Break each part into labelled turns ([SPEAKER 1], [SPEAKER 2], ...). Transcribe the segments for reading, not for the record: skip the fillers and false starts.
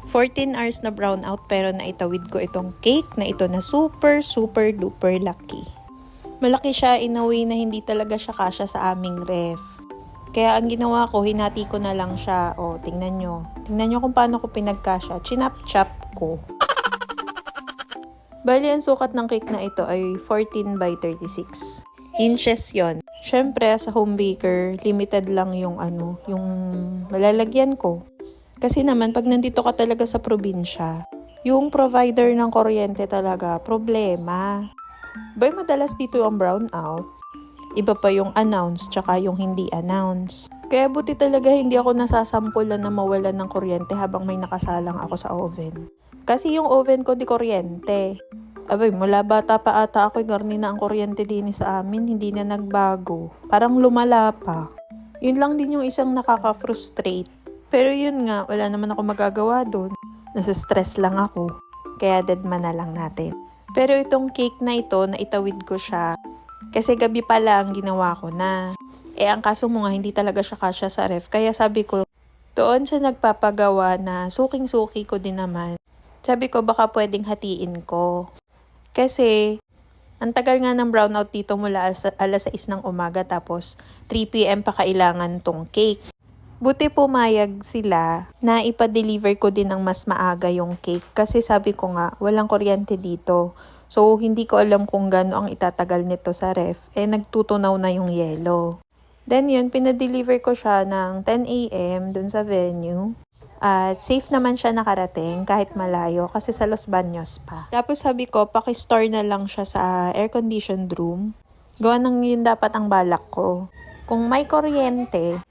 [SPEAKER 1] 14 hours na brown out pero naitawid ko itong cake na ito na super duper lucky. Malaki siya in a way na hindi talaga siya kasya sa aming ref. Kaya ang ginawa ko, hinati ko na lang siya. O, tingnan nyo. Tingnan nyo kung paano ko pinagkasya. Chinap-chop ko. Bali, ang sukat ng cake na ito ay 14 by 36 inches yon. Syempre, sa home baker, limited lang yung yung malalagyan ko. Kasi naman, pag nandito ka talaga sa probinsya, yung provider ng kuryente talaga, problema. Bay, madalas dito ang brownout. Iba pa yung announce, tsaka yung hindi announce. Kaya buti talaga hindi ako nasasampulan na mawalan ng kuryente habang may nakasalang ako sa oven. Kasi yung oven ko di kuryente. Abay, mula bata pa ata ako, garni na ang kuryente din sa amin, hindi na nagbago. Parang lumala pa. Yun lang din yung isang nakaka-frustrate. Pero yun nga, wala naman ako magagawa doon. Nasa-stress lang ako. Kaya deadman na lang natin. Pero itong cake na ito, naitawid ko siya. Kasi gabi pa lang ginawa ko na. Ang kaso mo nga, hindi talaga siya kasya sa ref. Kaya sabi ko, doon sa nagpapagawa na suking-suki ko din naman. Sabi ko, baka pwedeng hatiin ko. Kasi, ang tagal nga ng brownout dito mula alas 6 ng umaga tapos 3 PM pa kailangan tong cake. Buti pumayag sila na ipa-deliver ko din ng mas maaga yung cake kasi sabi ko nga, walang kuryente dito. So, hindi ko alam kung gaano ang itatagal nito sa ref. Nagtutunaw na yung yelo. Then yun, pinadeliver ko siya ng 10 AM dun sa venue. At safe naman siya nakarating kahit malayo kasi sa Los Baños pa. Tapos sabi ko, pakistore na lang siya sa air-conditioned room. Gawa ng yun dapat ang balak ko. Kung may kuryente,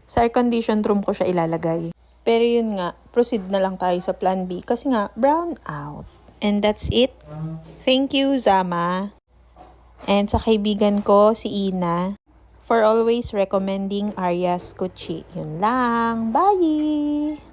[SPEAKER 1] sa air-conditioned room ko siya ilalagay. Pero yun nga, proceed na lang tayo sa plan B kasi nga, brown out. And that's it. Thank you, Zama. And sa kaibigan ko, si Ina, for always recommending Arias Kuchi. Yun lang. Bye!